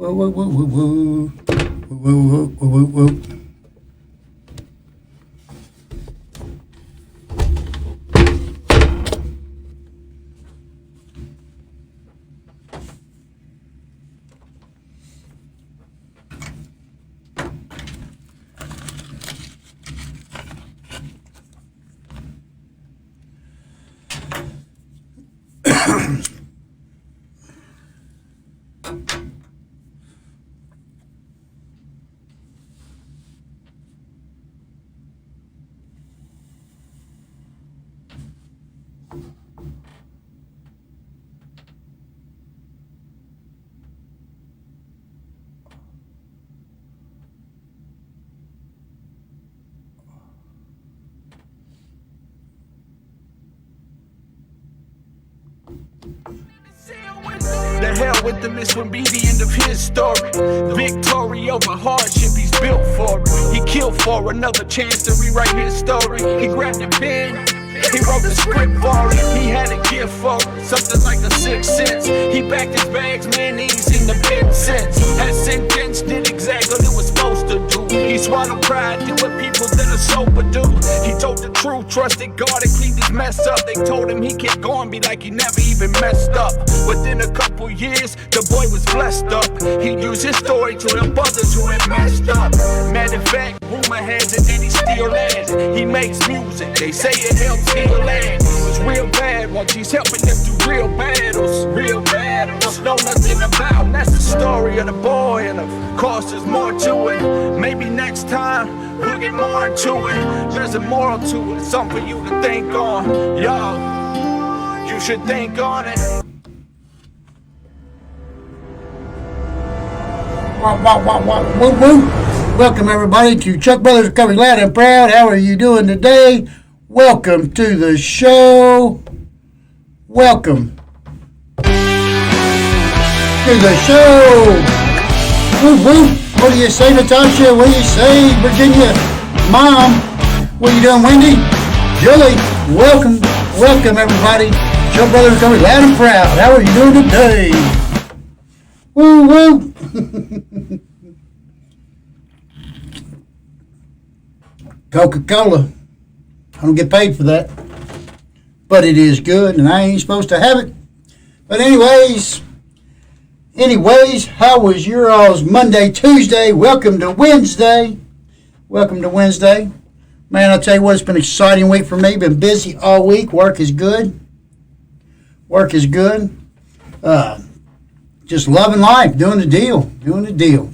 Whoa, whoa, whoa, whoa, whoa. Whoa, whoa, whoa, whoa, whoa. The hell with him, this would be the end of his story. Victory over hardship, he's built for it. He killed for another chance to rewrite his story. He grabbed a pen, he wrote the script for it. He had a gift for it, something like a sixth sense. He backed his bags, man, he ain't seen the bed since. Had sentenced, did exactly what it was supposed to do. He swallowed pride, did what people that are sober do. He told the truth, trusted God and cleaned his mess up. They told him he kept going, be like he never even messed up. Within a couple years, the boy was blessed up. He used his story to help others who had messed up. Matter of fact, rumor has it that he still has. He makes music, they say it helps heal land. It's real bad once he's helping them through real battles. Real battles, know nothing about. And that's the story of the boy, and of course there's more to it. Maybe next time we'll get more into it. There's a moral to it, something for you to think on. Yo, you should think on it. Woo, woo. Welcome everybody to Chuck Brothers Recovery Loud and Proud. How are you doing today? Welcome to the show. Welcome to the show. Woo, woo. What do you say, Natasha? What do you say, Virginia? Mom? What are you doing, Wendy? Julie? Welcome everybody. Chuck Brothers Recovery Loud and Proud. How are you doing today? Woo, woo. Coca-Cola. I don't get paid for that. But it is good, and I ain't supposed to have it. But anyways, how was your all's Monday, Tuesday? Welcome to Wednesday. Man, I'll tell you what, it's been an exciting week for me. Been busy all week. Work is good. Just loving life, doing the deal.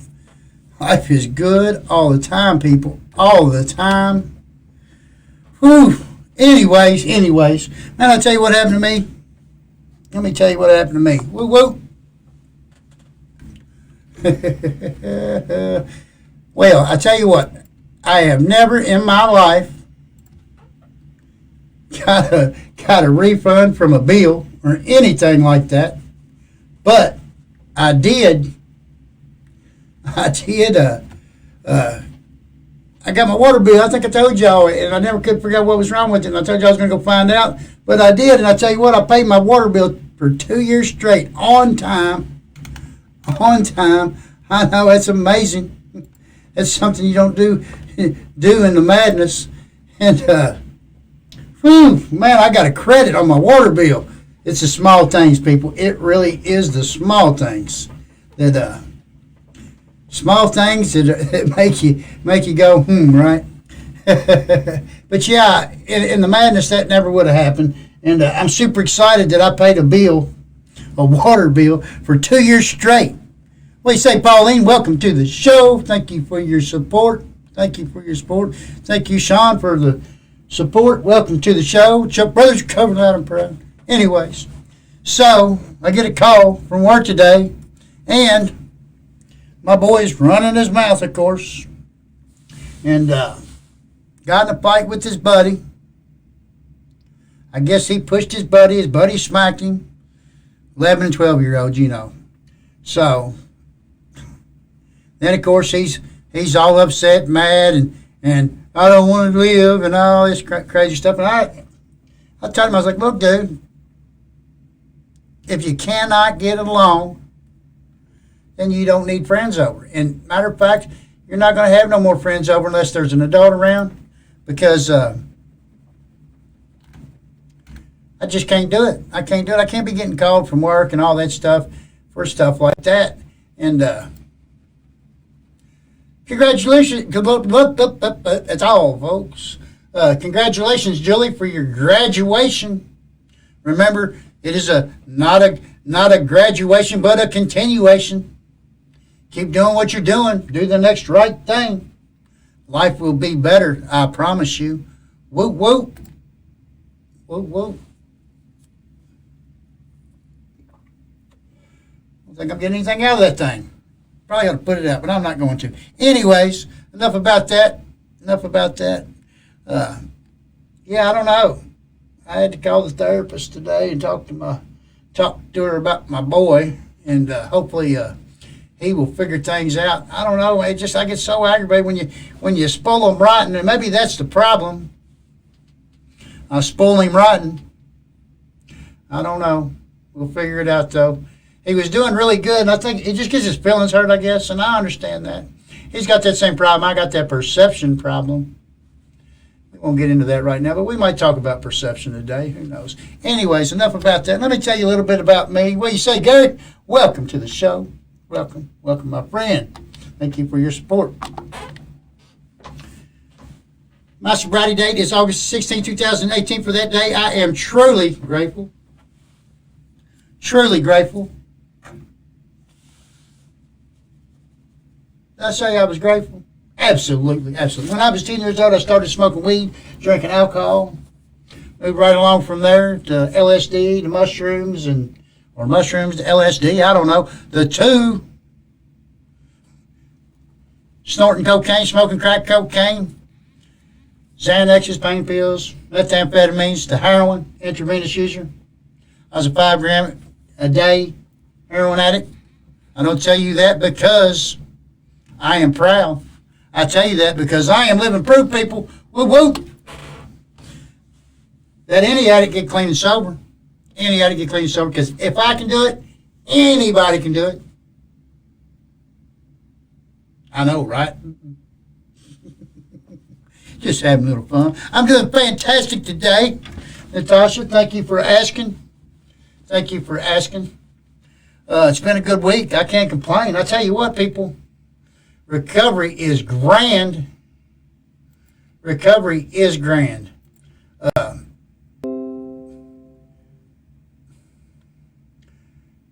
Life is good all the time, people. All the time. Whew. Anyways. Man, I'll tell you what happened to me. Let me tell you what happened to me. Woo, woo. Well, I tell you what. I have never in my life got a refund from a bill or anything like that. But I did. I got my water bill. I think I told y'all, and I never could figure out what was wrong with it. And I told you I was going to go find out, but I did. And I tell you what, I paid my water bill for 2 years straight on time. I know, that's amazing. That's something you don't do in the madness. And man, I got a credit on my water bill. It's the small things, people. It really is the small things that make you go right. But yeah, in the madness that never would have happened. And I'm super excited that I paid a water bill for 2 years straight. What do you say, Pauline? Welcome to the show. Thank you for your support. Thank you, Sean, for the support. Welcome to the show. Chuck Brothers Recovery Loud and Proud. Anyways, so I get a call from work today, and my boy's running his mouth, of course, and got in a fight with his buddy. I guess he pushed his buddy smacked him. 11 and 12-year-olds, you know. So then, of course, he's all upset, mad, and I don't want to live, and all this crazy stuff. And I told him, I was like, look, dude, if you cannot get along, then you don't need friends over. And matter of fact, you're not going to have no more friends over unless there's an adult around, because I just can't do it. I can't do it. I can't be getting called from work and all that stuff for stuff like that. And congratulations. That's all, folks. Congratulations, Julie, for your graduation. Remember, it is not a graduation, but a continuation. Keep doing what you're doing. Do the next right thing. Life will be better, I promise you. Whoop, whoop. Whoop, whoop. I don't think I'm getting anything out of that thing. Probably ought to put it out, but I'm not going to. Anyways, enough about that. Yeah, I don't know. I had to call the therapist today and talk to her about my boy, and hopefully he will figure things out. I don't know. I get so aggravated when you spoil him rotten, and maybe that's the problem. I spoil him rotten. I don't know. We'll figure it out though. He was doing really good, and I think he just gets his feelings hurt, I guess, and I understand that. He's got that same problem. I got that perception problem. We won't get into that right now, but we might talk about perception today. Who knows? Anyways, enough about that. Let me tell you a little bit about me. What do you say, Gary? Welcome to the show. Welcome, my friend. Thank you for your support. My sobriety date is August 16, 2018. For that day, I am truly grateful. Truly grateful. Did I say I was grateful? Absolutely. When I was 10 years old, I started smoking weed, drinking alcohol. Moved right along from there to LSD, to mushrooms, or mushrooms to LSD. I don't know. The two. Snorting cocaine, smoking crack cocaine, Xanaxes, pain pills, methamphetamines, to heroin, intravenous user. I was a 5 gram a day heroin addict. I don't tell you that because I am proud. I tell you that because I am living proof, people. Woo woo. That any addict get clean and sober. Any addict get clean and sober. Because if I can do it, anybody can do it. I know, right? Just having a little fun. I'm doing fantastic today. Natasha, thank you for asking. It's been a good week. I can't complain. I tell you what, people. Recovery is grand.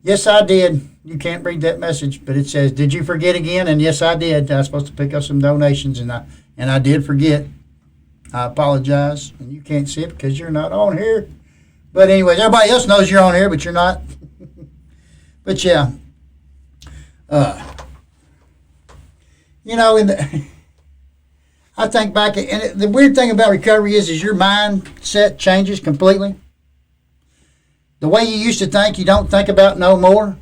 Yes, I did. You can't read that message, but it says, "Did you forget again?" And yes, I did. I was supposed to pick up some donations, and I did forget. I apologize, and you can't see it because you're not on here. But anyways, everybody else knows you're on here, but you're not. But yeah, I think back, and the weird thing about recovery is your mindset changes completely. The way you used to think, you don't think about no more.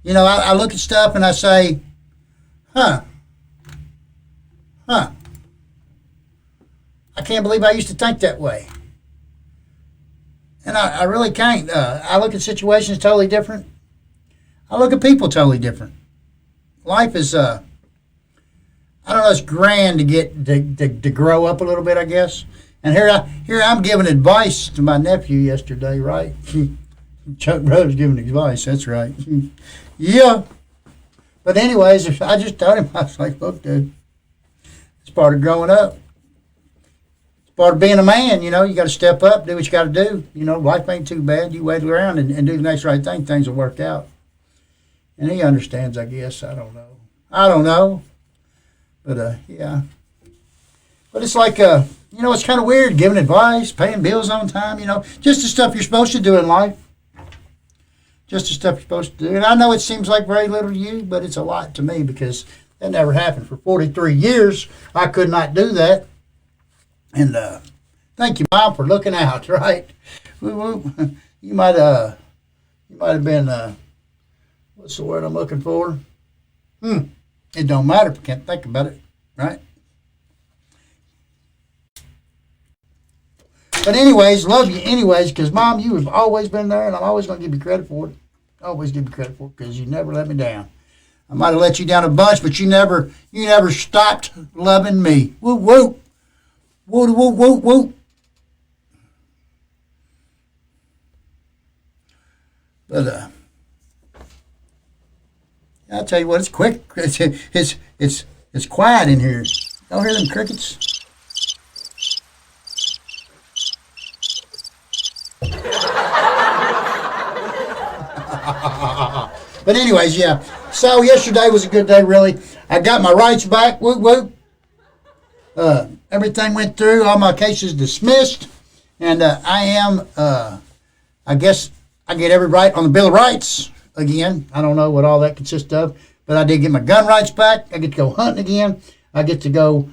I look at stuff and I say, I can't believe I used to think that way. And I really can't. I look at situations totally different. I look at people totally different. Life is, I don't know, it's grand to get to grow up a little bit, I guess. And here I'm giving advice to my nephew yesterday, right? Chuck Brothers giving advice, that's right. Yeah. But anyways, I just told him, I was like, look, dude, it's part of growing up. It's part of being a man, you got to step up, do what you got to do. Life ain't too bad. You wait around and do the next right thing, things will work out. And he understands, I guess. I don't know. But, yeah. But it's like, it's kind of weird giving advice, paying bills on time, just the stuff you're supposed to do in life. Just the stuff you're supposed to do. And I know it seems like very little to you, but it's a lot to me because that never happened. For 43 years, I could not do that. And thank you, Mom, for looking out, right? You might have been, what's the word I'm looking for? It don't matter if you can't think about it, right? But anyways, love you anyways, because Mom, you have always been there, and I'm always going to give you credit for it. Always give you credit for it because you never let me down. I might have let you down a bunch, but you never stopped loving me. Woo, woo. Woo, woo, woo, woo. But I'll tell you what, it's quick. It's quiet in here. Y'all hear them crickets? But anyways, yeah. So yesterday was a good day, really. I got my rights back. Whoop, whoop. Everything went through. All my cases dismissed. And I am, I guess, I get every right on the Bill of Rights again. I don't know what all that consists of. But I did get my gun rights back. I get to go hunting again. I get to go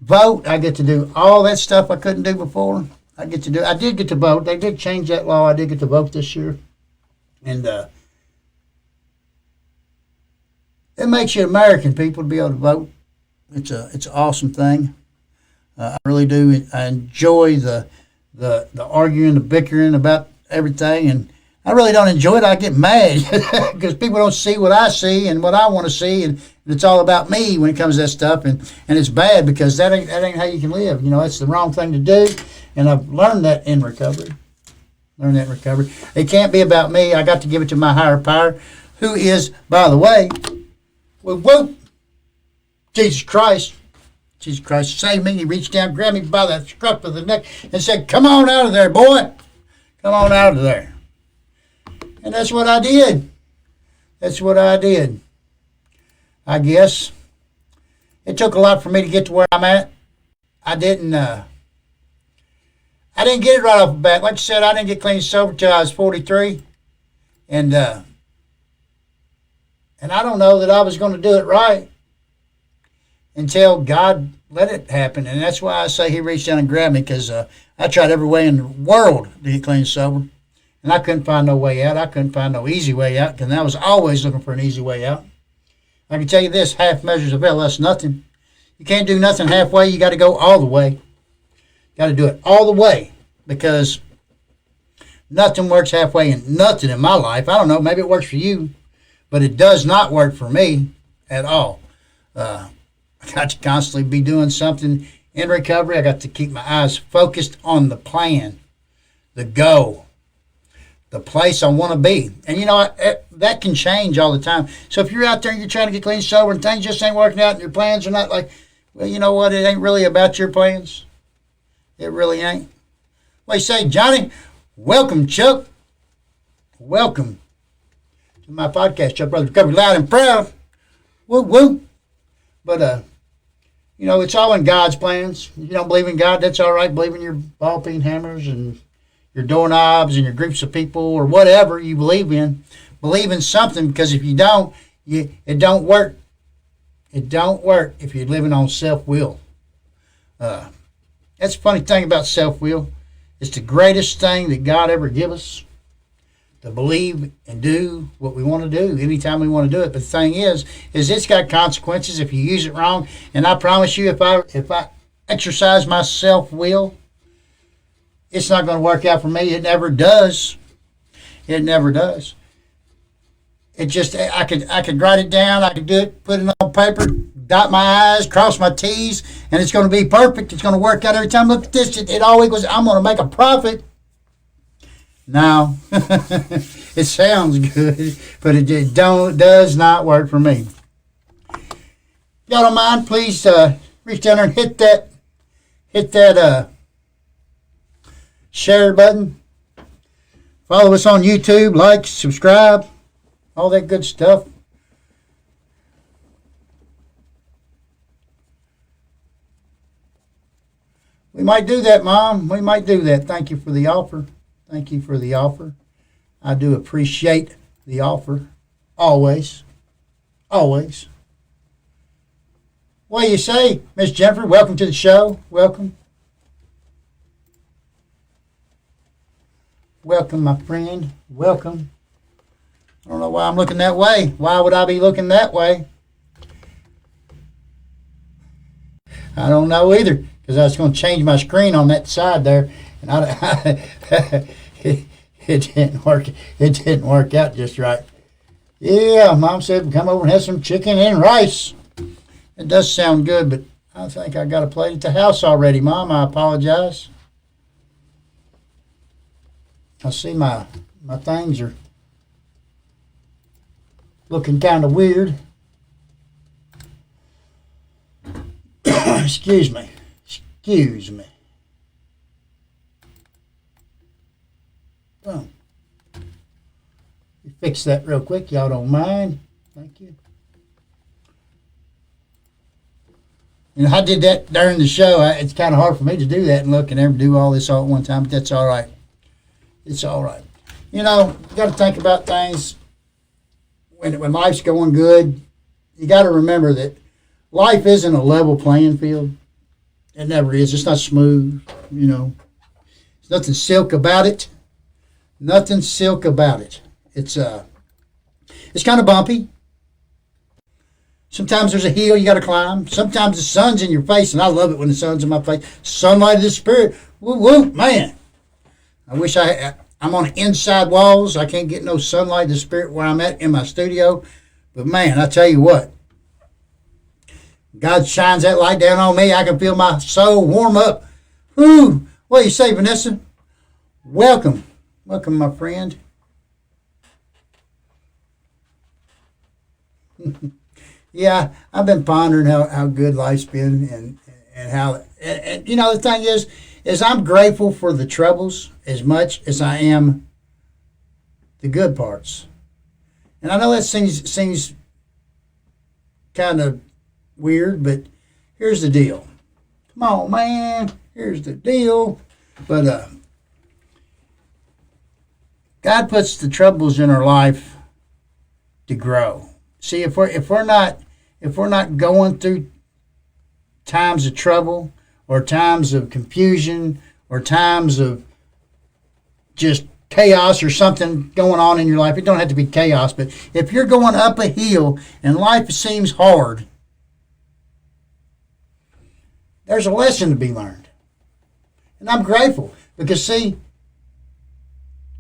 vote. I get to do all that stuff I couldn't do before. I did get to vote. They did change that law. I did get to vote this year. And it makes you American people to be able to vote. It's an awesome thing. I really do. I enjoy the arguing, the bickering about everything, and I really don't enjoy it. I get mad because people don't see what I see and what I want to see, and it's all about me when it comes to that stuff, and it's bad because that ain't how you can live. You know, it's the wrong thing to do, and I've learned that in recovery. It can't be about me. I got to give it to my higher power, who is, by the way, whoop, Jesus Christ saved me. He reached down, grabbed me by the scruff of the neck, and said, "Come on out of there, boy. Come on out of there." And that's what I did. I guess it took a lot for me to get to where I'm at. I didn't get it right off the bat. Like I said, I didn't get clean and sober till I was 43. And I don't know that I was going to do it right until God let it happen. And that's why I say he reached down and grabbed me, because I tried every way in the world to get clean and sober. And I couldn't find no way out. I couldn't find no easy way out, because I was always looking for an easy way out. I can tell you this, half measures of hell, that's nothing. You can't do nothing halfway. You got to go all the way. Got to do it all the way, because nothing works halfway, and nothing in my life. I don't know, maybe it works for you, but it does not work for me at all. I got to constantly be doing something in recovery. I got to keep my eyes focused on the plan, the goal, the place I want to be. And you know, that can change all the time. So if you're out there and you're trying to get clean and sober and things just ain't working out and your plans are not like, well, you know what? It ain't really about your plans. It really ain't. Well, you say, Johnny, welcome, Chuck. Welcome to my podcast, Chuck Brothers Recovery, loud and proud. Woo, woo. But, you know, it's all in God's plans. If you don't believe in God, that's all right. Believe in your ball peen hammers and your doorknobs and your groups of people or whatever you believe in. Believe in something, because if you don't, it don't work. It don't work if you're living on self-will. That's the funny thing about self-will. It's the greatest thing that God ever gave us, to believe and do what we want to do anytime we want to do it. But the thing is it's got consequences if you use it wrong. And I promise you, if I exercise my self-will, it's not going to work out for me. It never does. It never does. It just, I could write it down. I could do it, put it on paper, dot my I's, cross my T's, and it's going to be perfect. It's going to work out every time. Look at this. It always goes, I'm going to make a profit. No, it sounds good, but it does not work for me. Y'all don't mind, please reach down there and hit that share button. Follow us on YouTube, like, subscribe, all that good stuff. We might do that, Mom. We might do that. Thank you for the offer. Thank you for the offer. I do appreciate the offer. Always. Always. What do you say, Miss Jennifer? Welcome to the show. Welcome. Welcome, my friend. Welcome. I don't know why I'm looking that way. Why would I be looking that way? I don't know either, because I was going to change my screen on that side there, and it didn't work. It didn't work out just right. Yeah, Mom said come over and have some chicken and rice. It does sound good, but I think I got a plate at the house already, Mom. I apologize. I see my things are looking kind of weird. Excuse me. Excuse me. Boom. Fix that real quick, y'all don't mind. Thank you. You know, I did that during the show. It's kind of hard for me to do that and look and ever do all this all at one time, but that's all right. It's all right. You know, you got to think about things when life's going good. You got to remember that life isn't a level playing field. It never is. It's not smooth, you know. There's nothing silk about it. Nothing silk about it. It's kind of bumpy. Sometimes there's a hill you got to climb. Sometimes the sun's in your face, and I love it when the sun's in my face. Sunlight of the spirit. Woo woo, man. I wish I'm on inside walls. I can't get no sunlight of the spirit where I'm at in my studio. But man, I tell you what. God shines that light down on me. I can feel my soul warm up. Whew. What do you say, Vanessa? Welcome. Welcome, my friend. Yeah, I've been pondering how good life's been and how, and you know, the thing is I'm grateful for the troubles as much as I am the good parts. And I know that seems kind of weird, but here's the deal. Come on, man. Here's the deal. But God puts the troubles in our life to grow. See, if we're not going through times of trouble or times of confusion or times of just chaos or something going on in your life, it don't have to be chaos, but if you're going up a hill and life seems hard, there's a lesson to be learned. And I'm grateful because, see,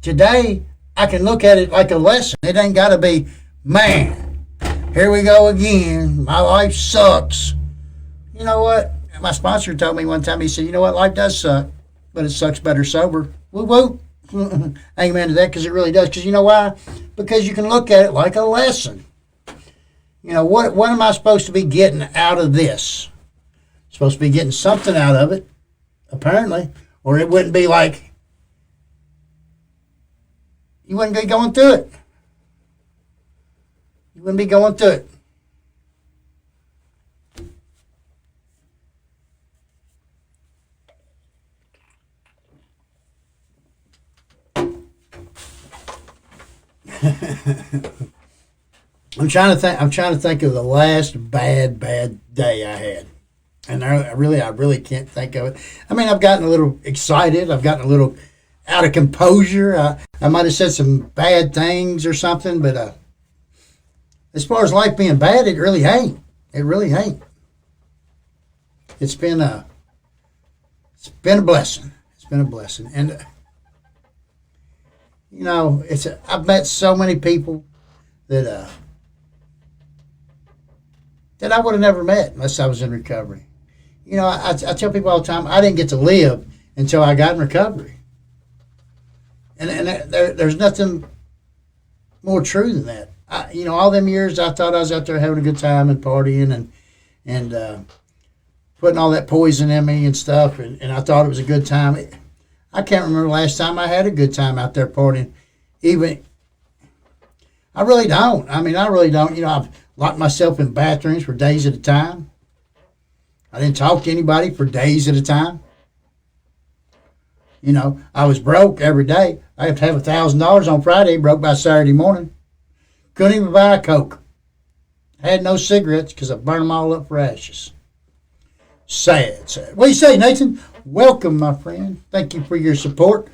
today I can look at it like a lesson. It ain't got to be, man, here we go again. My life sucks. You know what? My sponsor told me one time, he said, you know what? Life does suck, but it sucks better sober. Woo woo. Amen to that, because it really does. Because you know why? Because you can look at it like a lesson. You know, what am I supposed to be getting out of this? Supposed to be getting something out of it, apparently. Or it wouldn't be like, you wouldn't be going through it. You wouldn't be going through it. I'm trying to think of the last bad day I had. And I really can't think of it. I mean, I've gotten a little excited. I've gotten a little out of composure. I might have said some bad things or something, but as far as life being bad, it really ain't. It really ain't. It's been a blessing. It's been a blessing. And you know, I've met so many people that I would have never met unless I was in recovery. You know, I tell people all the time, I didn't get to live until I got in recovery. And there's nothing more true than that. You know, all them years I thought I was out there having a good time and partying and putting all that poison in me and stuff, and I thought it was a good time. I can't remember the last time I had a good time out there partying. I really don't. I mean, I really don't. You know, I've locked myself in bathrooms for days at a time. I didn't talk to anybody for days at a time. You know, I was broke every day. I have to have $1,000 on Friday, broke by Saturday morning. Couldn't even buy a Coke. Had no cigarettes because I burned them all up for ashes. Sad. What do you say, Nathan? Welcome, my friend. Thank you for your support.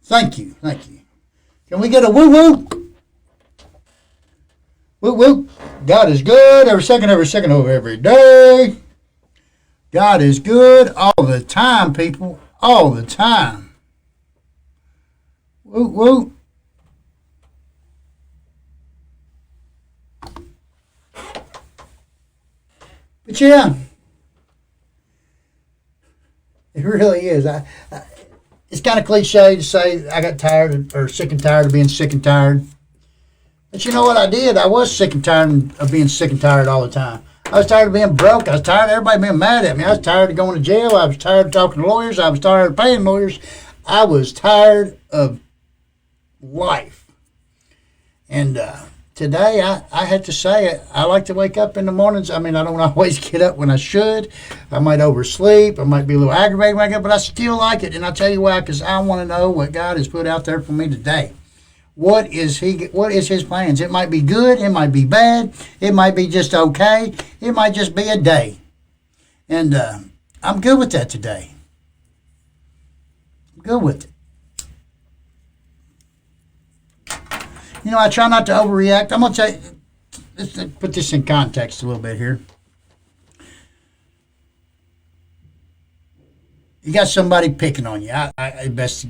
Thank you. Can we get a woo-woo? Woo-woo. God is good every second of every day. God is good all the time, people. All the time. Woo, woo. But yeah, it really is. It's kind of cliche to say I got tired or sick and tired of being sick and tired. But you know what I did? I was sick and tired of being sick and tired all the time. I was tired of being broke. I was tired of everybody being mad at me. I was tired of going to jail. I was tired of talking to lawyers. I was tired of paying lawyers. I was tired of life. And today, I had to say it. I like to wake up in the mornings. I mean, I don't always get up when I should. I might oversleep. I might be a little aggravated when I get up, but I still like it. And I'll tell you why, because I want to know what God has put out there for me today. What is his plans? It might be good. It might be bad. It might be just okay. It might just be a day. And I'm good with that today. I'm good with it. You know, I try not to overreact. I'm going to tell you, let's put this in context a little bit here. You got somebody picking on you. Best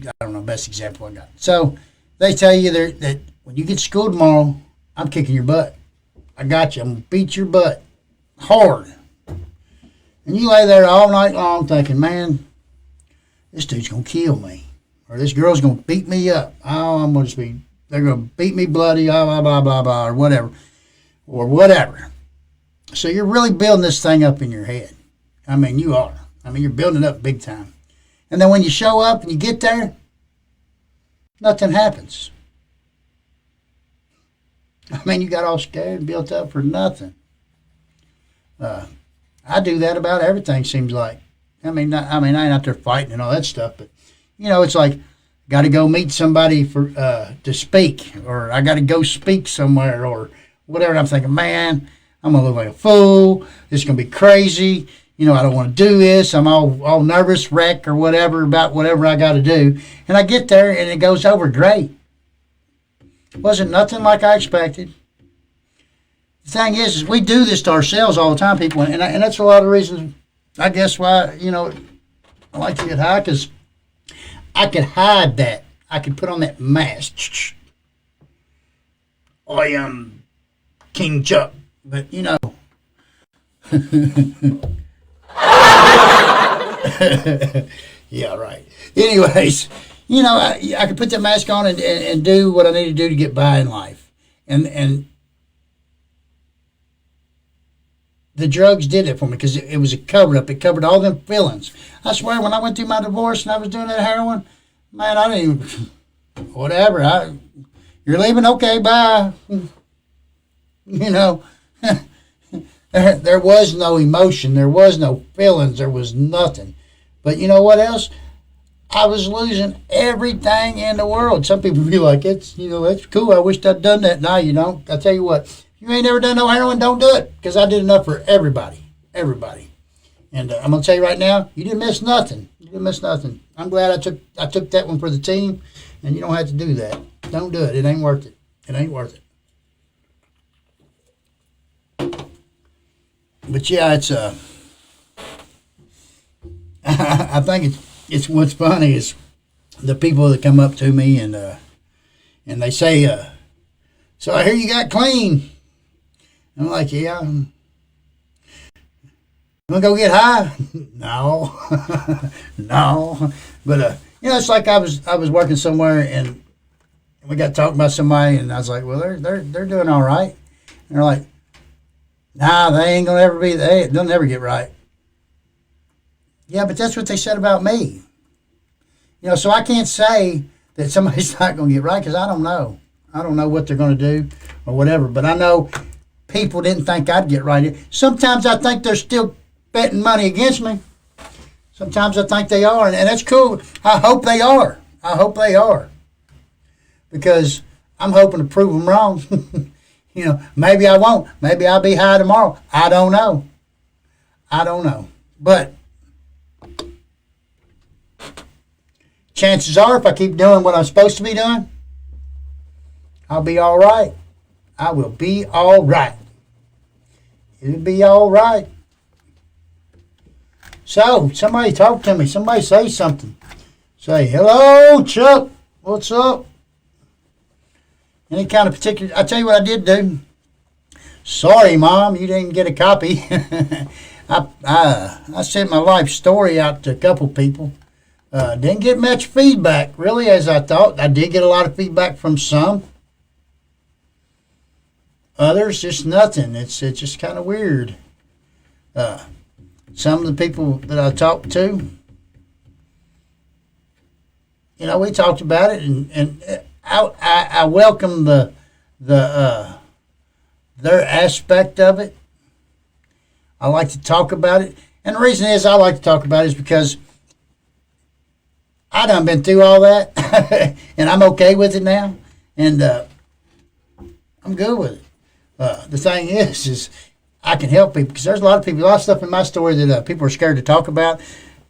example I got. So they tell you that when you get to school tomorrow, I'm kicking your butt. I got you. I'm going to beat your butt hard. And you lay there all night long thinking, man, this dude's going to kill me. Or this girl's going to beat me up. Oh, I'm going to be... They're going to beat me bloody, blah, blah, blah, blah, blah, or whatever. Or whatever. So you're really building this thing up in your head. I mean, you are. I mean, you're building it up big time. And then when you show up and you get there, nothing happens. I mean, you got all scared and built up for nothing. I do that about everything, seems like. I ain't out there fighting and all that stuff, but, you know, it's like, got to go meet somebody for to speak, or I got to go speak somewhere, or whatever. And I'm thinking, man, I'm going to look like a fool. This is going to be crazy. You know, I don't want to do this. I'm all nervous, wreck, or whatever about whatever I got to do. And I get there, and it goes over great. Wasn't nothing like I expected. The thing is we do this to ourselves all the time, people, and that's a lot of reasons, I guess, why, you know, I like to get high, because I could hide that. I could put on that mask. I am King Chuck. But, you know. Yeah, right. Anyways, you know, I could put that mask on and do what I need to do to get by in life. And the drugs did it for me, because it was a cover-up. It covered all them feelings. I swear, when I went through my divorce and I was doing that heroin, man, I didn't even, whatever. You're leaving? Okay, bye. You know, there was no emotion. There was no feelings. There was nothing. But you know what else? I was losing everything in the world. Some people be like, that's cool. I wish I'd done that. No, you don't. I tell you what. You ain't never done no heroin, don't do it, because I did enough for everybody. And I'm going to tell you right now, you didn't miss nothing. I'm glad I took that one for the team, and you don't have to do that. Don't do it. It ain't worth it. But yeah, it's I think it's what's funny is the people that come up to me and they say, so I hear you got clean. I'm like, yeah. I'm gonna go get high? No, no. But you know, it's like I was working somewhere and we got talking about somebody, and I was like, well, they're doing all right. And they're like, nah, they ain't gonna ever be. They'll never get right. Yeah, but that's what they said about me. You know, so I can't say that somebody's not gonna get right, because I don't know. I don't know what they're gonna do or whatever. But I know people didn't think I'd get right. Sometimes I think they're still betting money against me. Sometimes I think they are, and that's cool. I hope they are. Because I'm hoping to prove them wrong. You know, maybe I won't. Maybe I'll be high tomorrow. I don't know. But chances are, if I keep doing what I'm supposed to be doing, I'll be all right. I will be all right. It'll be all right. So, somebody talk to me. Somebody say something. Say, hello, Chuck. What's up? Any kind of particular. I tell you what I did do. Sorry, Mom, you didn't get a copy. I sent my life story out to a couple people. Didn't get much feedback, really, as I thought. I did get a lot of feedback from some. Others, just nothing. It's just kind of weird. Some of the people that I talked to, we talked about it, and I welcome their aspect of it. I like to talk about it, and the reason is I like to talk about it is because I done been through all that, and I'm okay with it now, and I'm good with it. The thing is I can help people because there's a lot of stuff in my story that people are scared to talk about.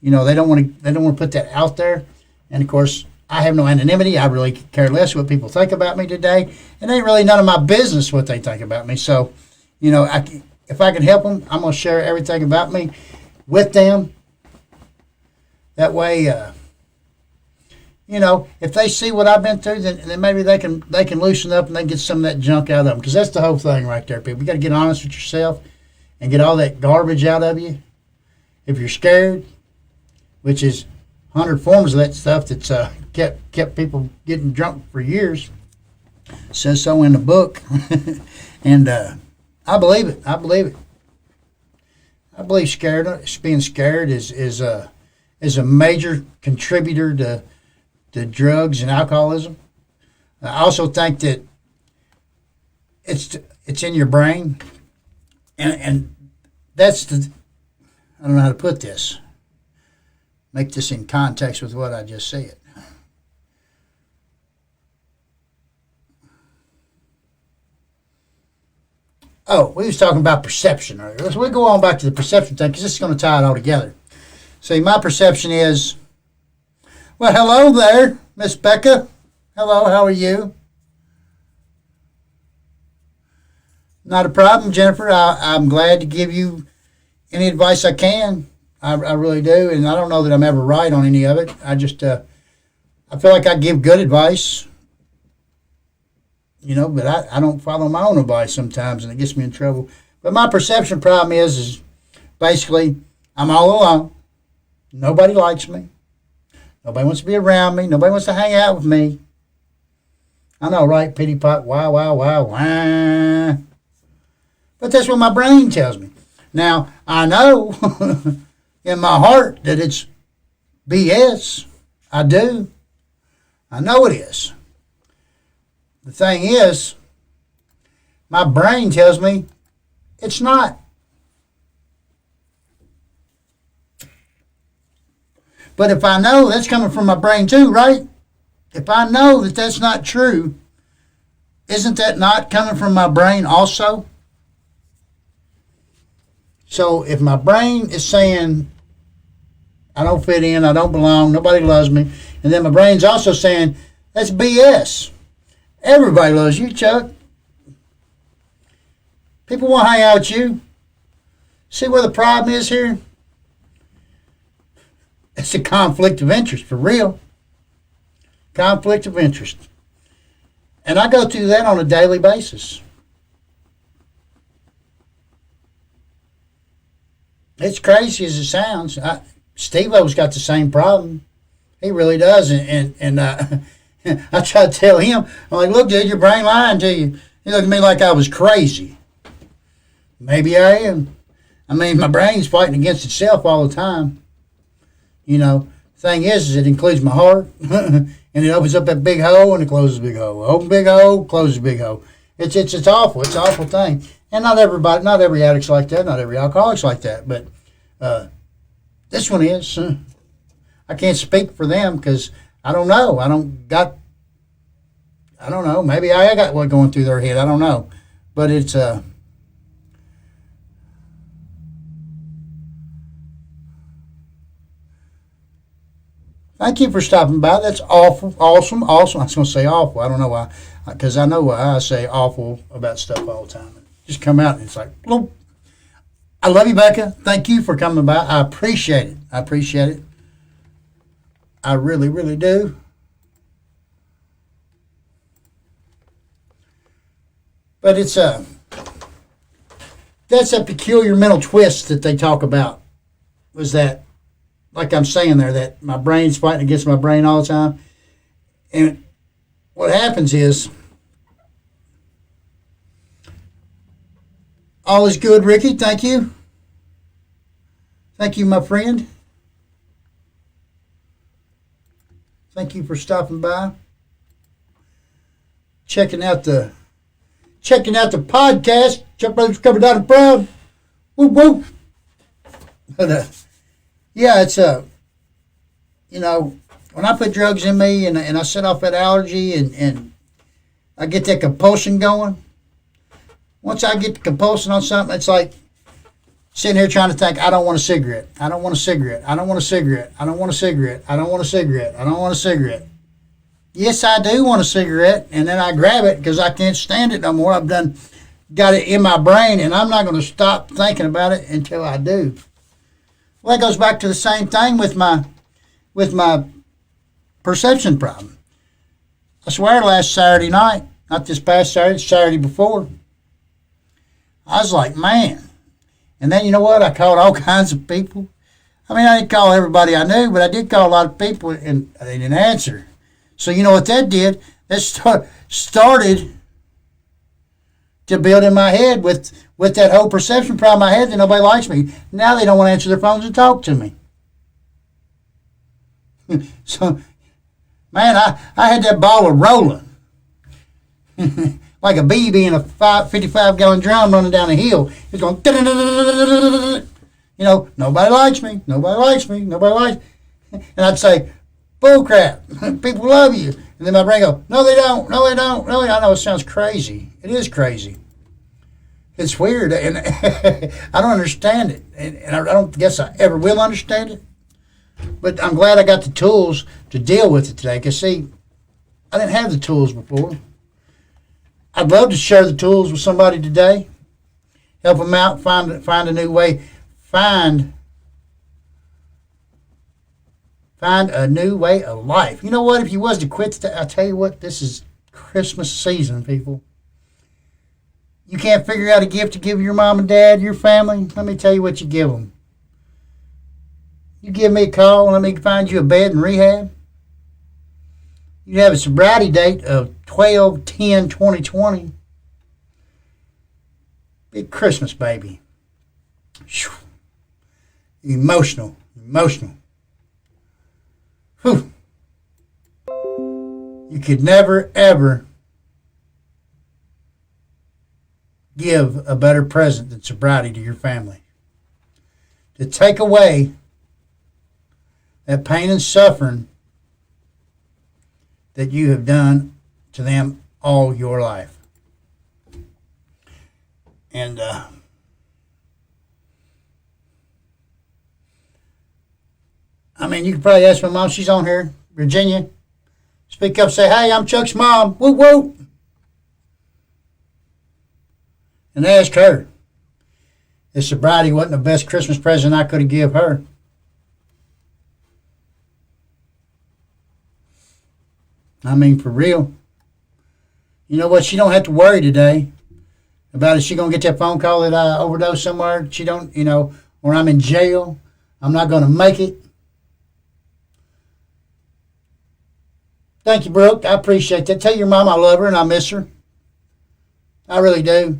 They don't want to put that out there, and of course I have no anonymity. I really care less what people think about me today, and it ain't really none of my business what they think about me. So, if I can help them, I'm gonna share everything about me with them. That way, if they see what I've been through, then maybe they can loosen up and they can get some of that junk out of them. Because that's the whole thing right there, people. You got to get honest with yourself and get all that garbage out of you. If you're scared, which is 100 forms of that stuff that's kept people getting drunk for years. It says so in the book, and I believe it. I believe being scared is a major contributor to drugs and alcoholism. I also think that it's in your brain, and that's I don't know how to put this. Make this in context with what I just said. Oh, we was talking about perception earlier. So we'll go on back to the perception thing because this is going to tie it all together. See, my perception is, well, hello there, Miss Becca. Hello, how are you? Not a problem, Jennifer. I'm glad to give you any advice I can. I really do, and I don't know that I'm ever right on any of it. I just, I feel like I give good advice. But I don't follow my own advice sometimes, and it gets me in trouble. But my perception problem is basically I'm all alone. Nobody likes me. Nobody wants to be around me. Nobody wants to hang out with me. I know, right? Pity pot, wow, wow, wow, wow. But that's what my brain tells me. Now, I know in my heart that it's BS. I do. I know it is. The thing is, my brain tells me it's not. But if I know that's coming from my brain too, right? If I know that that's not true, isn't that not coming from my brain also? So if my brain is saying, I don't fit in, I don't belong, nobody loves me, and then my brain's also saying, that's BS. Everybody loves you, Chuck. People want to hang out with you. See where the problem is here? It's a conflict of interest, for real. Conflict of interest. And I go through that on a daily basis. It's crazy as it sounds. Steve-O's got the same problem. He really does. And I try to tell him, I'm like, look, dude, your brain lying to you. He looked at me like I was crazy. Maybe I am. I mean, my brain's fighting against itself all the time. Thing is it includes my heart, and it opens up that big hole and it closes the big hole. Open big hole, closes big hole. It's awful. It's an awful thing. And not every addict's like that. Not every alcoholic's like that. But this one is. I can't speak for them because I don't know. I don't know. Maybe I got what going through their head. I don't know. But it's thank you for stopping by. That's awful, awesome. I was going to say awful. I don't know why, because I know why I say awful about stuff all the time. Just come out and it's like, bloop. I love you, Becca. Thank you for coming by. I appreciate it. I really, really do. But that's a peculiar mental twist that they talk about. Was that, like I'm saying there, that my brain's fighting against my brain all the time. And what happens is, all is good, Ricky. Thank you. Thank you, my friend. Thank you for stopping by. Checking out the podcast. Chuck Brothers Covered Down and Proud. Woo woo. But yeah, it's when I put drugs in me and I set off that allergy and I get that compulsion going. Once I get the compulsion on something, it's like sitting here trying to think, I don't want a cigarette. I don't want a cigarette. I don't want a cigarette. I don't want a cigarette. I don't want a cigarette. I don't want a cigarette. Yes, I do want a cigarette, and then I grab it because I can't stand it no more. I've got it in my brain, and I'm not going to stop thinking about it until I do. Well, that goes back to the same thing with my perception problem. I swear last Saturday night, not this past Saturday, Saturday before, I was like, man. And then you know what? I called all kinds of people. I mean, I didn't call everybody I knew, but I did call a lot of people, and they didn't answer. So you know what that did? That started to build in my head with that whole perception problem I had that nobody likes me. Now they don't want to answer their phones and talk to me. So, man, I had that ball of rolling. Like a baby in a 55-gallon drum running down a hill. It's going, nobody likes me, nobody likes me, nobody likes me. And I'd say, bull crap, people love you. And then my brain goes, no they don't, no they don't, no they don't. I know it sounds crazy. It is crazy. It's weird, and I don't understand it. And I don't guess I ever will understand it. But I'm glad I got the tools to deal with it today. Because, see, I didn't have the tools before. I'd love to share the tools with somebody today. Help them out, find a new way. Find a new way of life. You know what? If you was to quit today, I tell you what, this is Christmas season, people. You can't figure out a gift to give your mom and dad, your family. Let me tell you what you give them. You give me a call and let me find you a bed in rehab. You have a sobriety date of 12/10/2020. Big Christmas, baby. Whew. Emotional. Whew. You could never, ever give a better present than sobriety to your family. To take away that pain and suffering that you have done to them all your life. And I mean, you could probably ask my mom, she's on here, Virginia. Speak up, say, hey, I'm Chuck's mom. Woo woo. And ask her if sobriety wasn't the best Christmas present I could have give her. I mean, for real. You know what? She don't have to worry today about is she going to get that phone call that I overdosed somewhere. She don't, or I'm in jail. I'm not going to make it. Thank you, Brooke. I appreciate that. Tell your mom I love her and I miss her. I really do.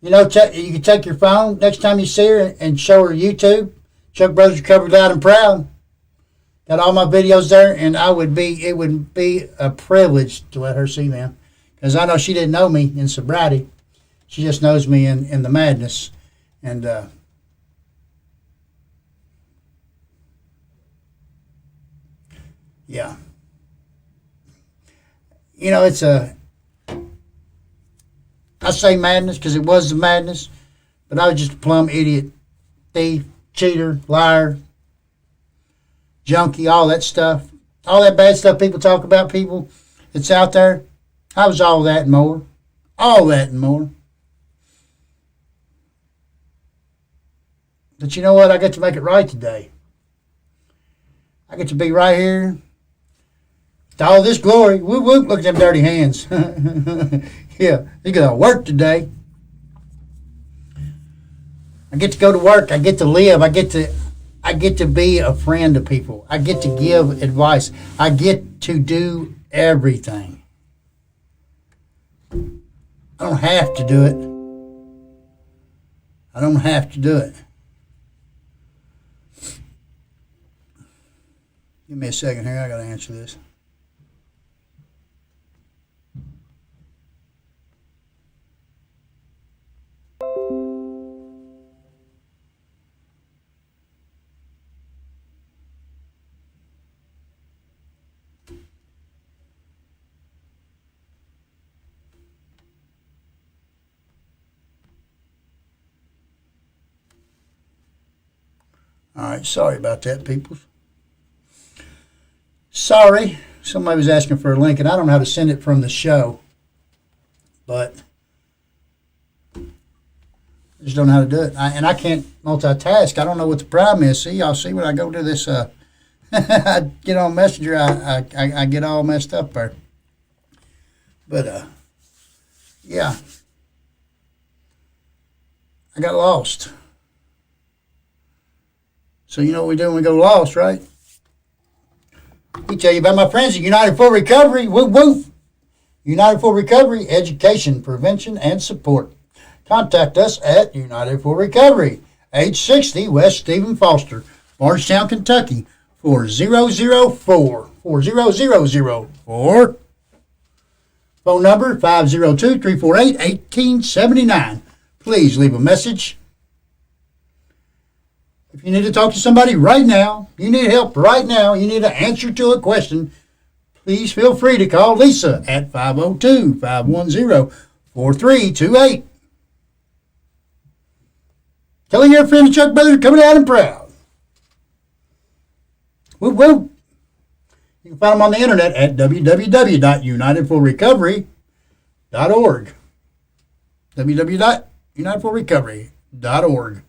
You can take your phone next time you see her and show her YouTube. Chuck Brothers Covered Loud and Proud. Got all my videos there, and it would be a privilege to let her see them. Because I know she didn't know me in sobriety. She just knows me in the madness. And yeah. It's I say madness because it was the madness, but I was just a plumb idiot, thief, cheater, liar, junkie, all that stuff. All that bad stuff people talk about, people that's out there. I was all that and more. All that and more. But you know what? I get to make it right today. I get to be right here To all this glory. Whoop, whoop. Look at them dirty hands. Yeah, you got to work today. I get to go to work. I get to live. I get to be a friend to people. I get to give advice. I get to do everything. I don't have to do it. I don't have to do it. Give me a second here. I got to answer this. All right, sorry about that, people. Sorry. Somebody was asking for a link, and I don't know how to send it from the show, but I just don't know how to do it. And I can't multitask. I don't know what the problem is. See, y'all see when I go to this, I get on Messenger, I get all messed up there. But, yeah. I got lost. So you know what we do when we go lost, right? We tell you about my friends at United for Recovery. Whoop, whoop. United for Recovery, education, prevention, and support. Contact us at United for Recovery, age 60, West Stephen Foster, Bardstown, Kentucky, 4004. 40004. Phone number 502-348-1879. Please leave a message. If you need to talk to somebody right now, you need help right now, you need an answer to a question, please feel free to call Lisa at 502-510-4328. Telling your friend Chuck Brothers coming out and proud. Whoop, whoop. You can find them on the internet at www.unitedforrecovery.org. www.unitedforrecovery.org.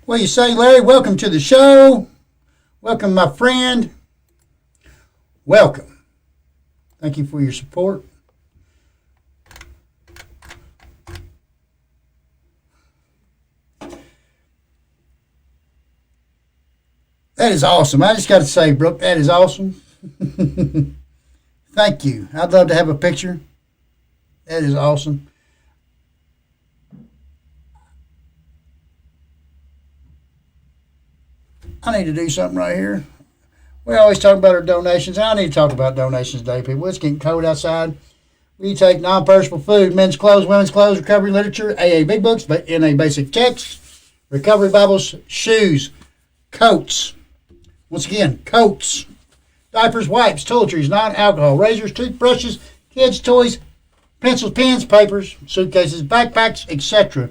What do you say, Larry? Welcome to the show. Welcome, my friend. Welcome. Thank you for your support. That is awesome. I just got to say, Brooke, that is awesome. Thank you. I'd love to have a picture. That is awesome. I need to do something right here. We always talk about our donations. I need to talk about donations today, people. It's getting cold outside. We take non-perishable food, men's clothes, women's clothes, recovery literature, AA big books, NA basic texts, recovery Bibles, shoes, coats. Once again, coats, diapers, wipes, toiletries, non-alcohol, razors, toothbrushes, kids' toys, pencils, pens, papers, suitcases, backpacks, etc.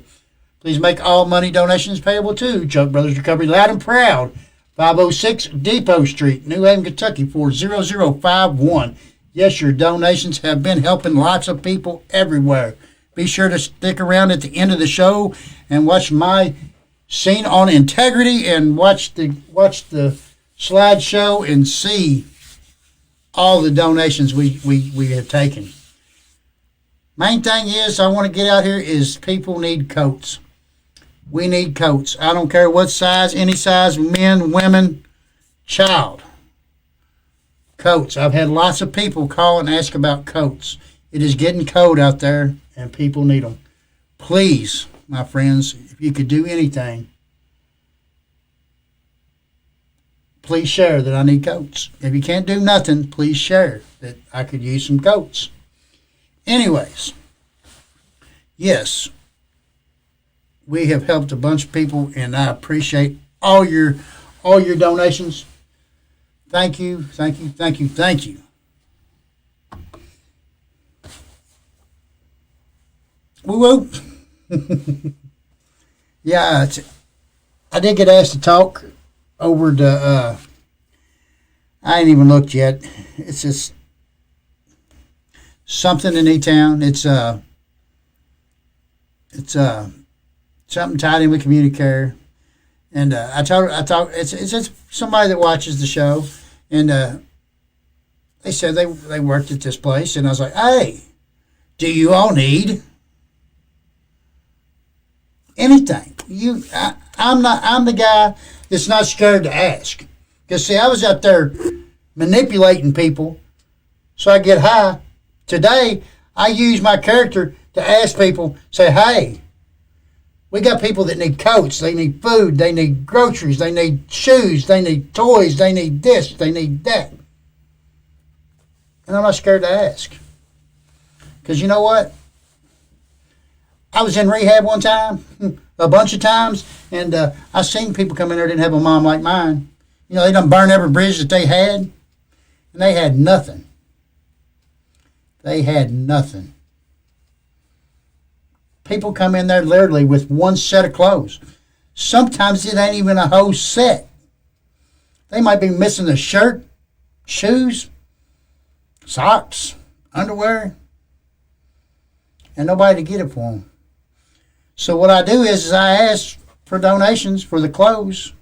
Please make all money donations payable to Chuck Brothers Recovery Loud and Proud, 506 Depot Street, New Haven, Kentucky, 40051. Yes, your donations have been helping lots of people everywhere. Be sure to stick around at the end of the show and watch my scene on integrity and watch the slideshow and see all the donations we have taken. Main thing is I want to get out here is people need coats. We need coats. I don't care what size, any size, men, women, child. Coats. I've had lots of people call and ask about coats. It is getting cold out there and people need them. Please, my friends, if you could do anything, please share that I need coats. If you can't do nothing, please share that I could use some coats. Anyways, yes, we have helped a bunch of people, and I appreciate all your donations. Thank you, thank you, thank you, thank you. Woo woo. Yeah, I did get asked to talk over the. I ain't even looked yet. It's just something in E-Town. It's something tied in with community care. And I thought it's just somebody that watches the show, and they said they worked at this place, and I was like, hey, do you all need anything? I'm the guy that's not scared to ask. Because see, I was out there manipulating people so I get high. Today, I use my character to ask people, say, hey, we got people that need coats, they need food, they need groceries, they need shoes, they need toys, they need this, they need that. And I'm not scared to ask. Because you know what? I was in rehab one time, a bunch of times, and I seen people come in there that didn't have a mom like mine. You know, they done burned every bridge that they had, and they had nothing. They had nothing. People come in there literally with one set of clothes. Sometimes it ain't even a whole set. They might be missing a shirt, shoes, socks, underwear, and nobody to get it for them. So what I do is I ask for donations for the clothes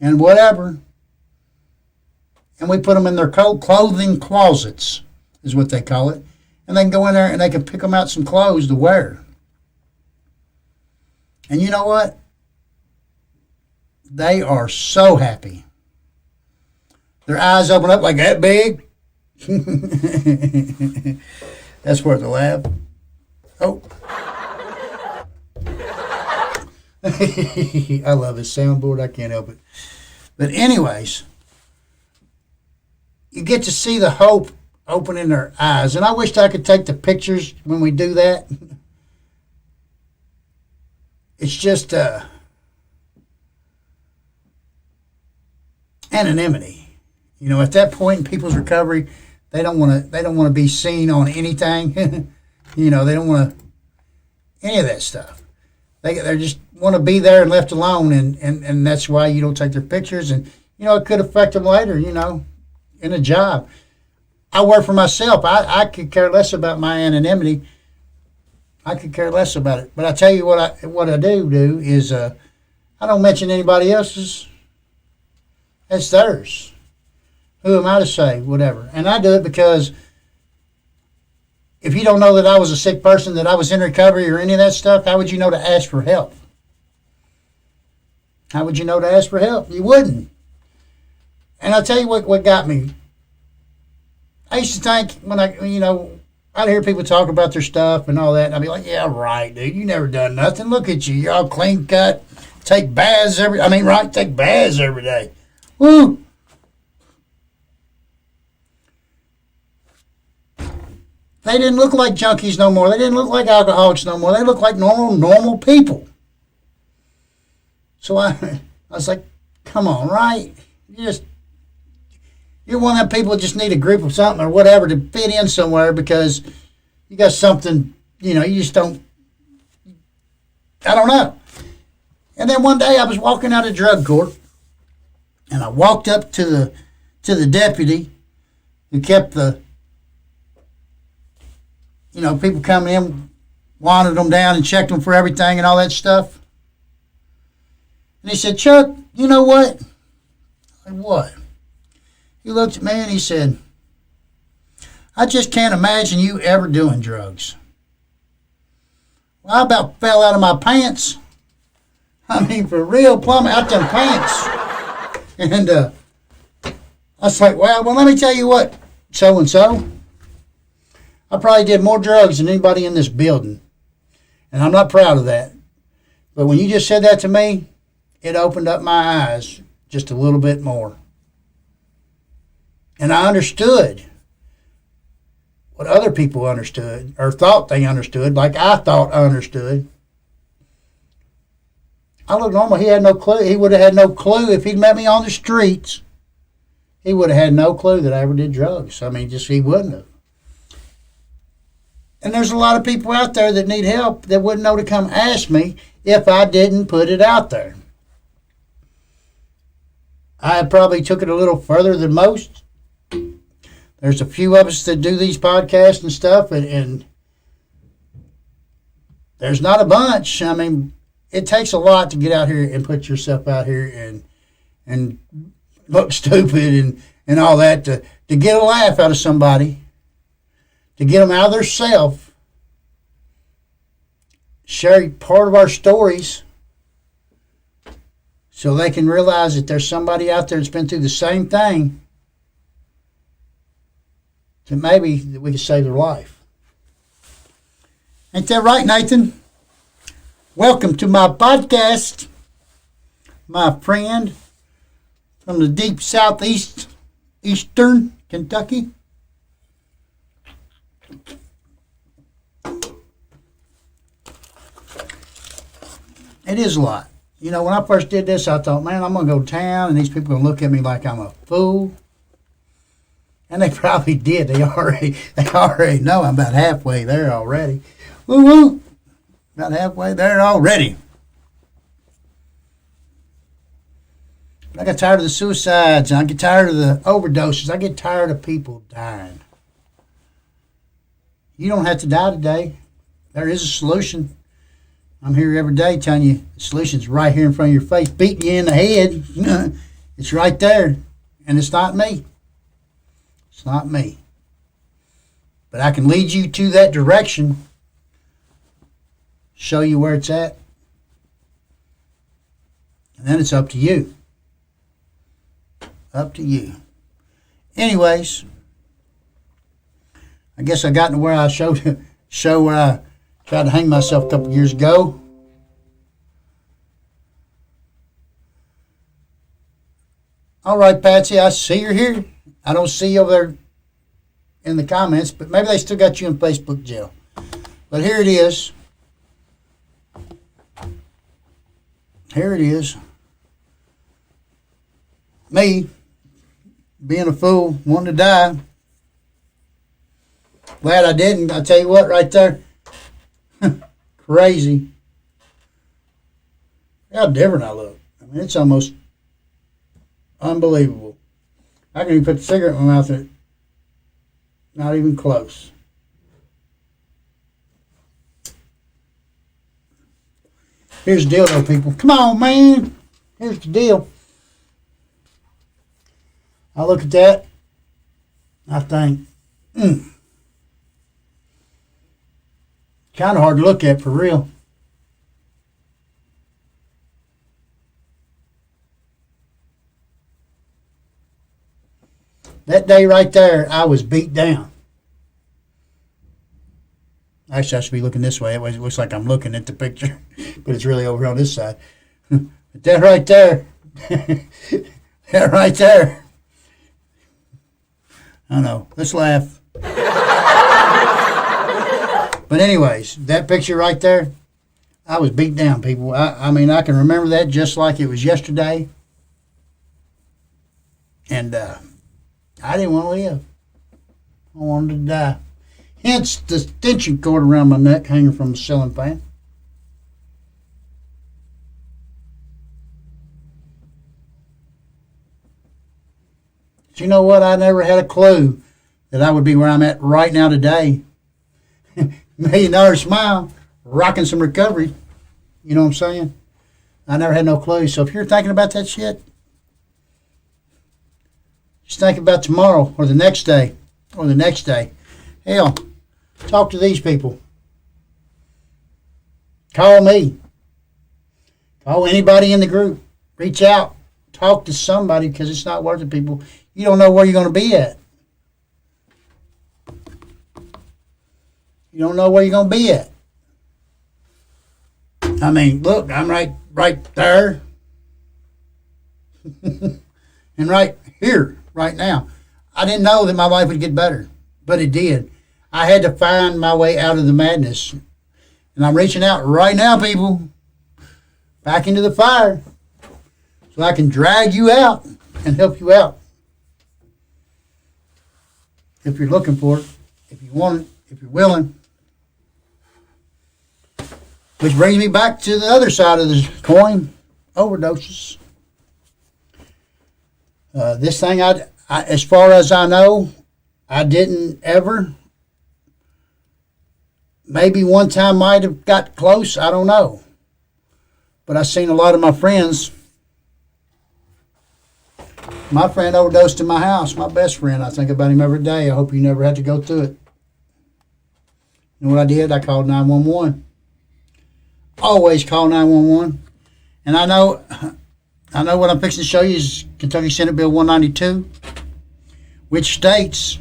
and whatever, and we put them in their clothing closets, is what they call it, and they can go in there and they can pick them out some clothes to wear. And you know what? They are so happy. Their eyes open up like that big. That's worth a laugh. Oh. I love his soundboard. I can't help it. But anyways, you get to see the hope open in their eyes. And I wished I could take the pictures when we do that. It's just anonymity. You know, at that point in people's recovery, they don't want to be seen on anything. You know, they don't want to any of that stuff. They just want to be there and left alone, and that's why you don't take their pictures. And you know, it could affect them later. You know, in a job. I work for myself. I could care less about my anonymity. I could care less about it. But I tell you what I do is I don't mention anybody else's. It's theirs. Who am I to say whatever? And I do it because if you don't know that I was a sick person, that I was in recovery or any of that stuff, how would you know to ask for help? How would you know to ask for help? You wouldn't. And I'll tell you what got me. I used to think when I'd hear people talk about their stuff and all that, and I'd be like, yeah, right, dude, you never done nothing. Look at you. You're all clean cut. Take baths every day. Woo! They didn't look like junkies no more. They didn't look like alcoholics no more. They looked like normal people. So I was like, come on, right? You're one of them people that just need a group of something or whatever to fit in somewhere because you got something, you just don't, I don't know. And then one day I was walking out of drug court and I walked up to the deputy who kept the, people coming in, wanted them down and checked them for everything and all that stuff. And he said, Chuck, you know what? I said, what? He looked at me and he said, I just can't imagine you ever doing drugs. Well, I about fell out of my pants. I mean, for real, plumb out them pants. And I was like, well, let me tell you what, so-and-so. I probably did more drugs than anybody in this building. And I'm not proud of that. But when you just said that to me, it opened up my eyes just a little bit more. And I understood what other people understood or thought they understood, like I thought I understood. I looked normal. He had no clue. He would have had no clue if he'd met me on the streets. He would have had no clue that I ever did drugs. I mean, he wouldn't have. And there's a lot of people out there that need help that wouldn't know to come ask me if I didn't put it out there. I probably took it a little further than most. There's a few of us that do these podcasts and stuff, and there's not a bunch. I mean, it takes a lot to get out here and put yourself out here and look stupid and all that to get a laugh out of somebody, to get them out of their self, share part of our stories so they can realize that there's somebody out there that's been through the same thing, that maybe that we can save their life. Ain't that right, Nathan? Welcome to my podcast, my friend from the deep southeast, eastern Kentucky. It is a lot. You know, when I first did this, I thought, man, I'm going to go to town, and these people are going to look at me like I'm a fool. And they probably did. They already know I'm about halfway there already. Woo woo! About halfway there already. I get tired of the suicides, and I get tired of the overdoses. I get tired of people dying. You don't have to die today. There is a solution. I'm here every day telling you the solution's right here in front of your face, beating you in the head. It's right there, and it's not me. It's not me. But I can lead you to that direction, show you where it's at, and then it's up to you. Up to you. Anyways, I guess I got to where I show where I tried to hang myself a couple years ago. All right, Patsy, I see you're here. I don't see you over there in the comments, but maybe they still got you in Facebook jail. But here it is. Here it is. Me, being a fool, wanting to die. Glad I didn't. I tell you what, right there. Crazy. How different I look. I mean, it's almost unbelievable. I can even put the cigarette in my mouth and not even close. Here's the deal, though, people. Come on, man. Here's the deal. I look at that. I think, kind of hard to look at for real. That day right there, I was beat down. Actually, I should be looking this way. It looks like I'm looking at the picture, but it's really over on this side. But that right there, that right there. I don't know. Let's laugh. But anyways, that picture right there, I was beat down, people. I mean, I can remember that just like it was yesterday. And I didn't want to live. I wanted to die. Hence the extension cord around my neck hanging from the ceiling fan. But you know what? I never had a clue that I would be where I'm at right now today. $1 million smile, rocking some recovery. You know what I'm saying? I never had no clue. So if you're thinking about that shit, just think about tomorrow or the next day or the next day. Hell, talk to these people. Call me. Call anybody in the group. Reach out. Talk to somebody because it's not worth it, people. You don't know where you're going to be at. You don't know where you're going to be at. I mean, look, I'm right there. And right here, right now. I didn't know that my life would get better, but it did. I had to find my way out of the madness. And I'm reaching out right now, people, back into the fire so I can drag you out and help you out. If you're looking for it, if you want it, if you're willing. Which brings me back to the other side of the coin, overdoses. This thing, I, as far as I know, I didn't ever. Maybe one time might have got close, I don't know. But I seen a lot of my friends. My friend overdosed in my house. My best friend. I think about him every day. I hope you never had to go through it. You know what I did? I called 911. Always call 911. And I know what I'm fixing to show you is Kentucky Senate Bill 192, which states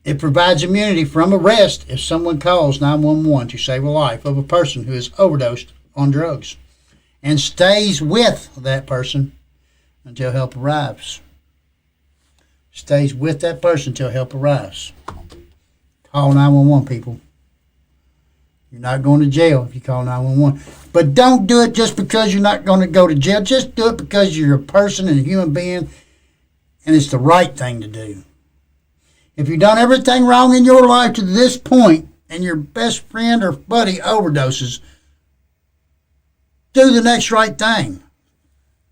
it provides immunity from arrest if someone calls 911 to save a life of a person who is overdosed on drugs and stays with that person until help arrives. Stays with that person until help arrives. Call 911, people. You're not going to jail if you call 911. But don't do it just because you're not going to go to jail. Just do it because you're a person and a human being and it's the right thing to do. If you've done everything wrong in your life to this point and your best friend or buddy overdoses, do the next right thing.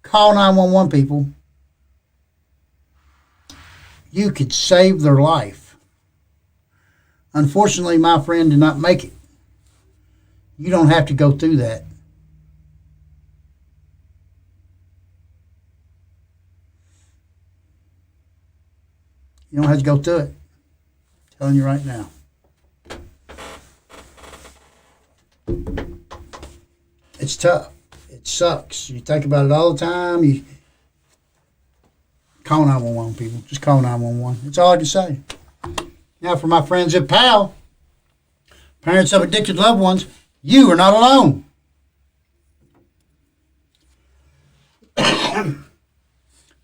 Call 911, people. You could save their life. Unfortunately, my friend did not make it. You don't have to go through that. You don't have to go through it. I'm telling you right now. It's tough. It sucks. You think about it all the time. You call 911, people. Just call 911. That's all I can say. Now, for my friends at PAL, parents of addicted loved ones, you are not alone.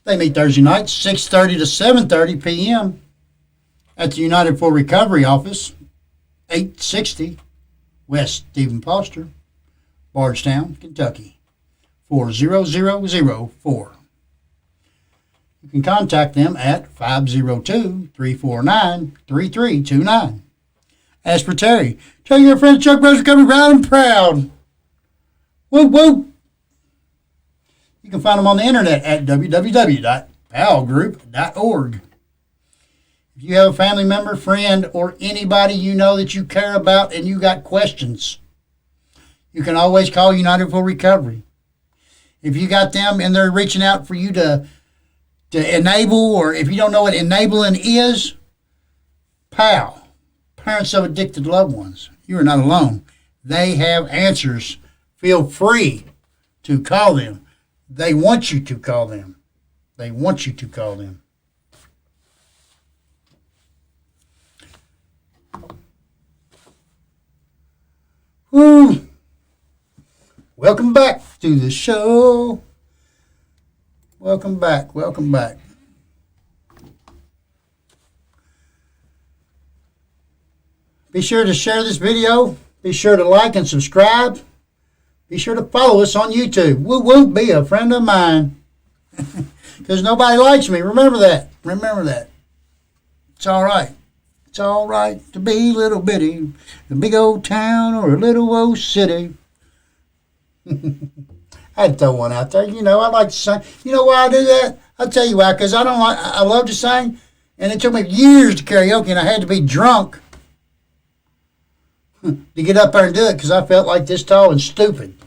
They meet Thursday nights, 6:30 to 7:30 p.m. at the United for Recovery office, 860 West Stephen Foster, Bardstown, Kentucky, 40004. You can contact them at 502-349-3329. As for Terry, tell your friend Chuck Brothers Recovery proud and proud. Whoop, whoop. You can find them on the internet at www.palgroup.org. If you have a family member, friend, or anybody you know that you care about and you got questions, you can always call United for Recovery. If you got them and they're reaching out for you to enable, or if you don't know what enabling is, PAL, Parents of Addicted Loved Ones, you are not alone. They have answers. Feel free to call them. They want you to call them. They want you to call them. Woo. Welcome back to the show. Welcome back. Welcome back. Be sure to share this video. Be sure to like and subscribe. Be sure to follow us on YouTube. Woo woo, be a friend of mine. Because nobody likes me. Remember that. Remember that. It's all right. It's all right to be little bitty. A big old town or a little old city. I had to throw one out there. You know, I like to sing. You know why I do that? I'll tell you why. Because I love to sing. And it took me years to karaoke. And I had to be drunk to get up there and do it. Because I felt like this tall and stupid.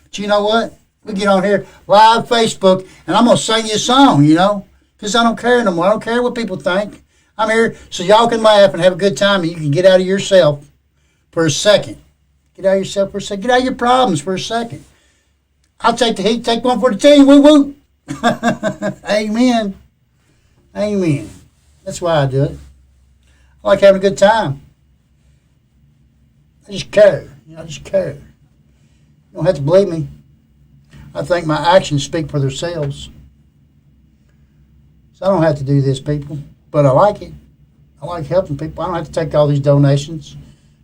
But you know what? We get on here, live Facebook, and I'm going to sing you a song, you know, because I don't care no more. I don't care what people think. I'm here so y'all can laugh and have a good time, and you can get out of yourself for a second. Get out of yourself for a second. Get out of your problems for a second. I'll take the heat, take one for the team. Woo woo. Amen. Amen. That's why I do it. I like having a good time. I just care. You know, I just care. You don't have to believe me. I think my actions speak for themselves. So I don't have to do this, people. But I like it. I like helping people. I don't have to take all these donations.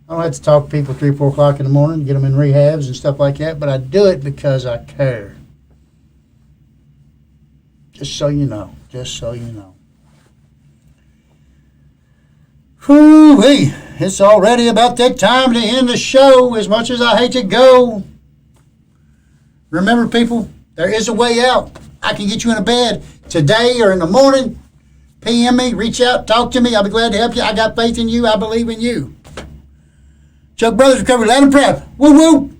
I don't have to talk to people 3 or 4 o'clock in the morning, get them in rehabs and stuff like that. But I do it because I care. Just so you know. Just so you know. Whoo-wee. It's already about that time to end the show, as much as I hate to go. Remember, people, there is a way out. I can get you in a bed today or in the morning. PM me, reach out, talk to me. I'll be glad to help you. I got faith in you. I believe in you. Chuck Brothers Recovery, loud and proud. Woo woo.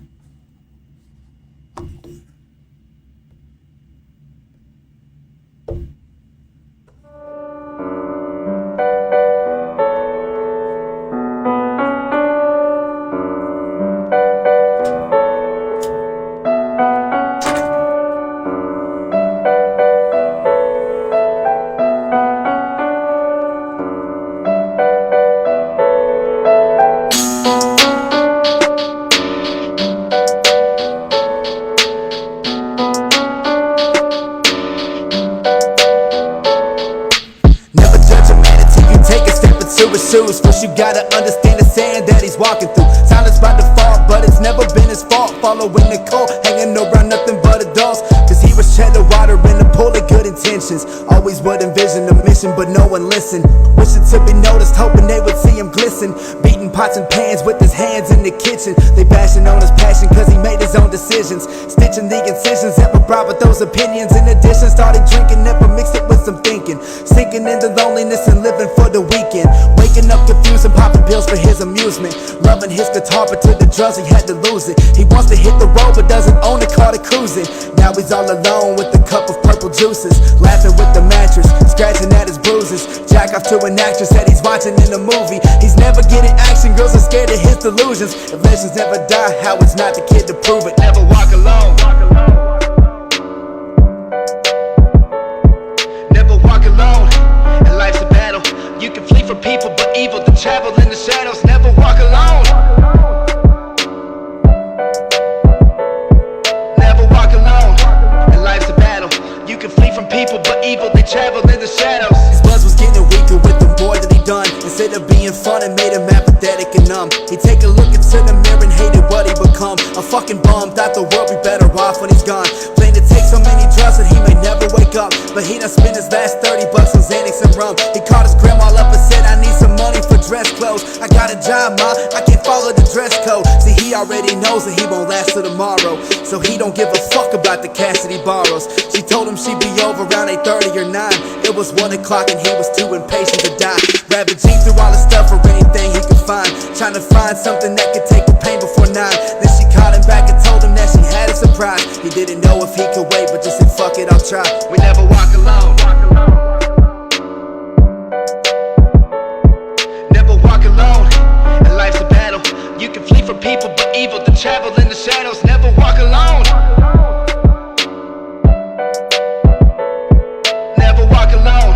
His shoes. First you gotta understand the sand that he's walking through. Silence by default, but it's never been his fault. Following the code, hanging around nothing but adults. Cause he was shedding water in the pool of good intentions. Always would envision a mission, but no one listened. Wishing to be noticed, hoping they would see him glisten. Beating pots and pans with his hands in the kitchen. They bashing on his passion cause he made his own decisions. Stitching the incisions that were brought with those opinions. In addition, started drinking, never mixed it with some thinking. Sinking into loneliness and living for the weekend. Waking up confused and popping pills for his amusement. Loving his guitar but to the drugs he had to lose it. He wants to hit the road but doesn't own a car to cruise in. Now he's all alone with a cup of purple juices. Laughing with the mattress, scratching at his bruises. Jack off to an actress that he's watching in a movie. He's never getting action, girls are scared of his delusions. If legends never die, how is not the kid to prove it? Never walk alone. Never walk alone. And life's a battle. You can flee from people, but evil to travel in the shadows. Never walk alone. Never walk alone. And life's a battle. You can flee from people, but evil they travel in the shadows. His buzz was getting weaker with the more that he done. Instead of being fun, it made him apathetic and numb. He'd take a look into the mirror and hated what he become. A fucking bum, thought the world be better off when he's gone. Playing to take so many drugs that he may never wake up. But he done spent his last $30 on Xanax and rum. He called his grandma up and said, I need some money for dress clothes. I got a job, ma, I can't follow the dress code. See, he already knows that he won't last till tomorrow. So he don't give a fuck about the cash that he borrows. She told him she'd be over around 8:30 or 9. It was 1 o'clock and he was too impatient to die. Ravaging through all the stuff for anything he could find. Trying to find something that could take the pain before 9. Then she called him back and told him that she had a surprise. He didn't know if he could wait, but just said fuck it, I'll try. We never walk alone. Never walk alone. And life's a battle. You can flee from people, but evil to travel in the shadows. Never walk alone. Never walk alone.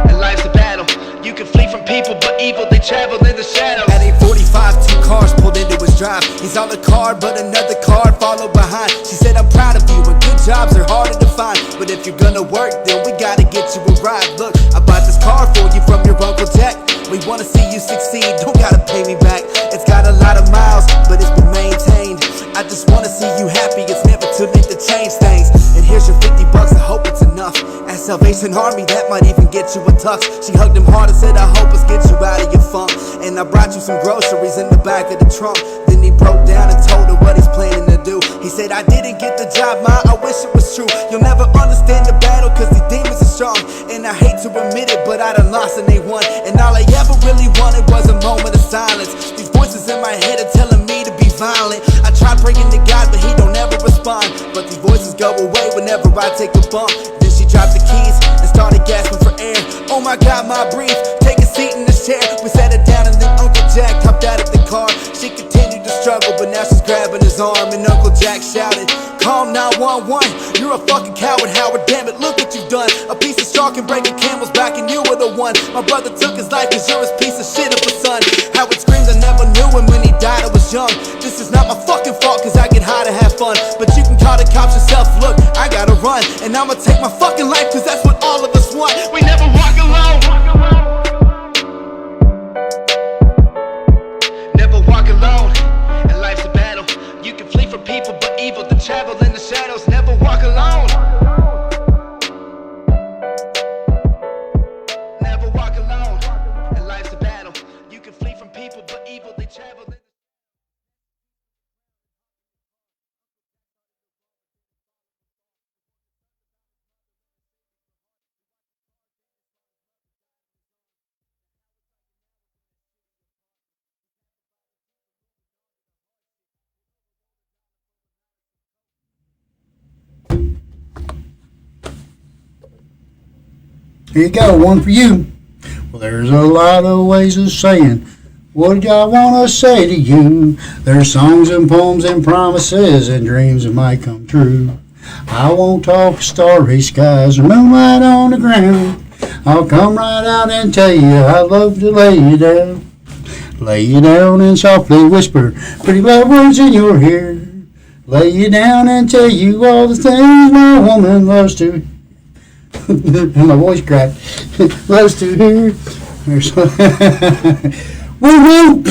And life's a battle. You can flee from people, but evil they travel in the shadows. At 8:45, 2 cars pulled into his drive. He's on the card, but another car followed behind. She said, I'm proud of you, and good jobs are harder to find. But if you're gonna work, then we gotta get you a ride. Look, I bought this car for you from your Uncle Jack. We wanna see you succeed, don't gotta pay me back. It's got a lot of miles, but it's been maintained. I just wanna see you happy, it's never too late to change things. And here's your $50, I hope it's enough. At Salvation Army, that might even get you a tux. She hugged him hard and said, I hope it's get you out of your funk. And I brought you some groceries in the back of the trunk. Then he broke down and told her what he's planning to do. He said, I didn't get the job, ma, I wish it was true. You'll never understand the battle, cause the demons are strong. And I hate to admit it, but I done lost and they won. And all I ever really wanted was a moment of silence. These voices in my head are telling me to be violent. I tried praying to God, but he don't ever respond. But these voices go away whenever I take a bump. Then she dropped the keys and started gasping for air. Oh my God, my breathe, take a seat in this chair. We sat her down and then Uncle Jack hopped out of the car. She continued to struggle, but now she's grabbing his arm. And Uncle Jack shouted, call 911, you're a fucking coward, Howard, damn it, look what you've done. A piece of straw can break a camel's back and you were the one. My brother took his life cause you're his piece of shit of a son. Howard screamed, I never knew him when he died, I was young. This is not my fucking fault cause I get high to have fun. But you can call the cops yourself, look, I gotta run. And I'ma take my fucking life cause that's what all of us want. We never walk alone. Never walk alone. And life's a battle. You can flee from people but evil to travel in the shadows. Never walk alone. Never walk alone. And life's a battle. You can flee from people but evil they travel in Here you go, one for you. Well, there's a lot of ways of saying what I want to say to you. There's songs and poems and promises and dreams that might come true. I won't talk starry skies or moonlight on the ground. I'll come right out and tell you I love to lay you down. Lay you down and softly whisper pretty love words in your ear. Lay you down and tell you all the things my woman loves to. My voice cracked. Loves to hear. Woo woo!